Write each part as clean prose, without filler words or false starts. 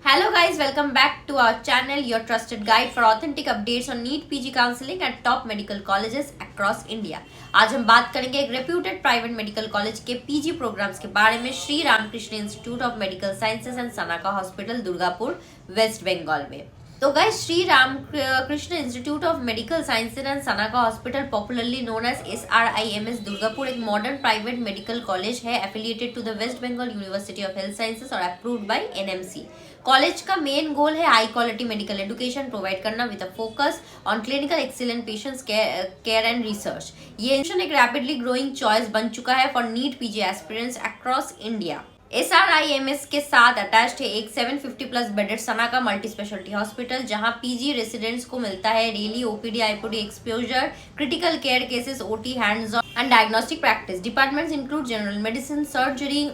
Hello guys, welcome back to our channel, your trusted guide for authentic updates on NEET PG counseling at top medical colleges across India. आज हम बात करेंगे एक reputed private medical college के PG programs के बारे में, Shri Ramakrishna institute of medical sciences and Sanaka hospital Durgapur, West Bengal में। तो guys, Shri Ramakrishna institute of medical sciences and Sanaka hospital, popularly known as SRIMS Durgapur, एक मॉडर्न प्राइवेट मेडिकल कॉलेज है affiliated to the West Bengal university of health sciences और approved by NMC। College का main goal है high quality medical education provide करना with a focus on clinical excellent patients care and research. ये institution एक rapidly growing choice बन चुका है for NEET PG aspirants across India. SRIMS के साथ अटैच्ड है एक 750 plus bedded Sanaka multi specialty hospital, जहां पीजी रेसिडेंट्स को मिलता है daily OPD IPD exposure, critical care cases, OT, hands on and diagnostic practice. Departments include general medicine, surgery,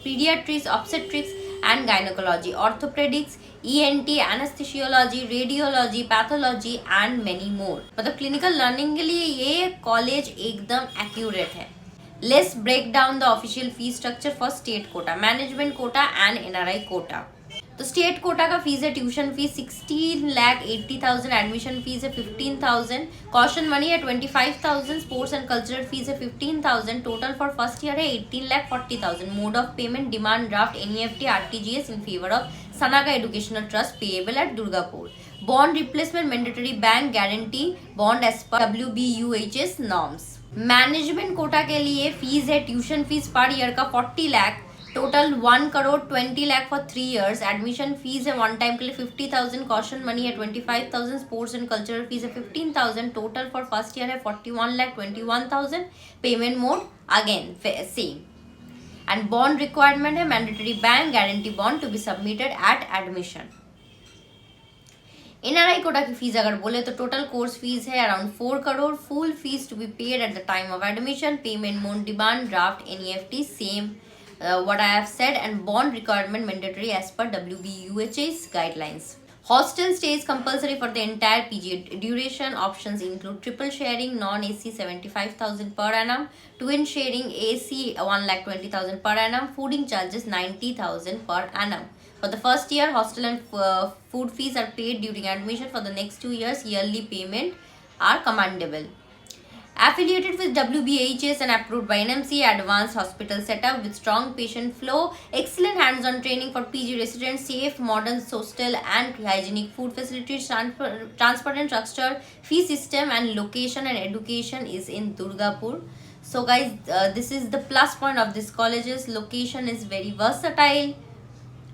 paediatrics, obstetrics and gynecology, orthopedics, ENT, anesthesiology, radiology, pathology and many more। मतलब clinical learning के लिए ये college एकदम accurate है। Let's break down the official fee structure for state quota, management quota and NRI quota। तो state quota का fees है tuition fees 16,80,000, admission fees है 15,000, कॉशन मनी है 25,000, स्पोर्ट्स एंड कल्चरल फीस है 15,000, टोटल फॉर फर्स्ट ईयर है 18,40,000। Mode of payment demand draft, NEFT, RTGS in favour of Sanaka educational trust payable at Durgapur. Bond replacement mandatory bank guarantee bond as per WBUHS norms. Management quota के लिए fees है tuition fees per year का 40 lakh, total 1 crore 20 lakh for 3 years. Admission fees है one time के लिए 50,000, caution money है 25,000, sports and cultural fees है 15,000, total for first year है 41,21,000। Payment mode again same and bond requirement है mandatory bank guarantee bond to be submitted at admission. NRI quota की fee अगर बोले तो टोटल कोर्स फीस है around 4 crore, full fee to be paid at the time of admission. Payment mode demand draft, NEFT same what I have said, and bond requirement mandatory as per WBUH's guidelines। Hostel stay is compulsory for the entire PG duration। Options include triple sharing, non-AC 75,000 per annum, twin sharing AC 1,20,000 per annum, fooding charges 90,000 per annum। For the first year, hostel and food fees are paid during admission। For the next 2 years, yearly payment are commendable। Affiliated with WBHS and approved by NMC, advanced hospital setup with strong patient flow, excellent hands-on training for PG residents, safe modern hostel and hygienic food facilities, transparent structure, fee system and location and education is in Durgapur। So guys, this is the plus point of this college's location is very versatile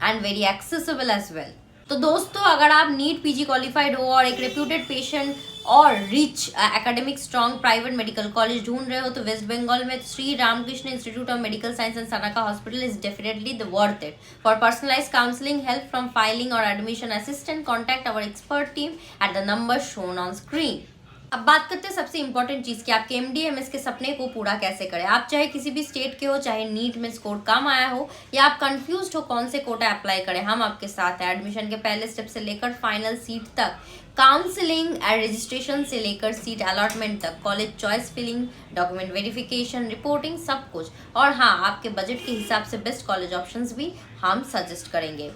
and very accessible as well। तो दोस्तों, अगर आप NEET PG qualified हो और एक reputed patient और rich academic strong private medical college ढूंढ रहे हो तो वेस्ट बंगाल में Shri Ramakrishna institute of Medical Science and Sanaka Hospital is definitely the worth it. For personalised counselling help from filing और admission assistant, contact our expert team at the number shown on screen. अब बात करते हैं सबसे इंपॉर्टेंट चीज कि आपके MD/MS के सपने को पूरा कैसे करें। आप चाहे किसी भी स्टेट के हो, चाहे नीट में स्कोर कम आया हो या आप कंफ्यूज हो कौन से कोटा अप्लाई करें, हम आपके साथ हैं। एडमिशन के पहले स्टेप से लेकर फाइनल सीट तक, काउंसलिंग एंड रजिस्ट्रेशन से लेकर सीट अलॉटमेंट तक, college choice filling, document verification, reporting, सब कुछ। और हाँ, आपके बजट के हिसाब से बेस्ट कॉलेज ऑप्शंस भी हम सजेस्ट करेंगे।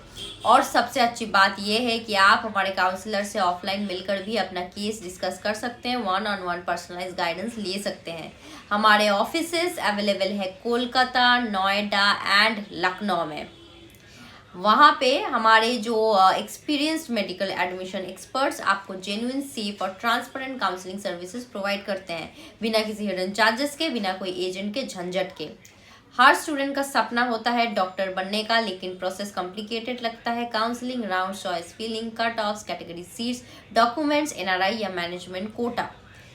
और सबसे अच्छी बात यह है कि आप हमारे काउंसलर से ऑफलाइन मिलकर भी अपना केस डिस्कस कर सकते हैं, 1-on-1 पर्सनलाइज गाइडेंस ले सकते हैं। हमारे ऑफिसेस अवेलेबल है कोलकाता, नोएडा एंड लखनऊ में। वहाँ पे हमारे जो एक्सपीरियंस्ड मेडिकल एडमिशन एक्सपर्ट्स आपको जेन्युइन, सेफ और ट्रांसपेरेंट काउंसलिंग सर्विसेज प्रोवाइड करते हैं, बिना किसी हिडन चार्जेस के, बिना कोई एजेंट के झंझट के। हर स्टूडेंट का सपना होता है डॉक्टर बनने का, लेकिन प्रोसेस कॉम्प्लिकेटेड लगता है। Counselling round, choice filling, cut offs, category seats, documents, NRI या मैनेजमेंट कोटा।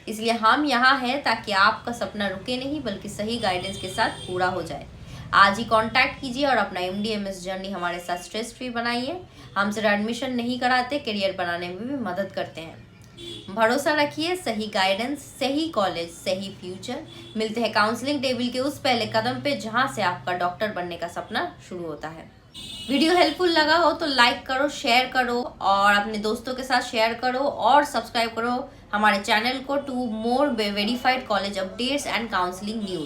इसलिए हम यहाँ हैं ताकि आपका सपना रुके नहीं बल्कि सही गाइडेंस के साथ पूरा हो जाए। आज ही कांटेक्ट कीजिए और अपना MD/MS जर्नी हमारे साथ स्ट्रेस फ्री बनाइए। हम सिर्फ एडमिशन नहीं कराते, करियर बनाने में भी मदद करते हैं। भरोसा रखिए, सही गाइडेंस, सही कॉलेज, सही फ्यूचर। मिलते हैं काउंसलिंग टेबल के उस पहले कदम पे जहां से आपका डॉक्टर बनने का सपना शुरू होता है। वीडियो हेल्पफुल लगा हो तो लाइक करो, शेयर करो और अपने दोस्तों के साथ शेयर करो और सब्सक्राइब करो हमारे चैनल को to more verified college updates and counselling news.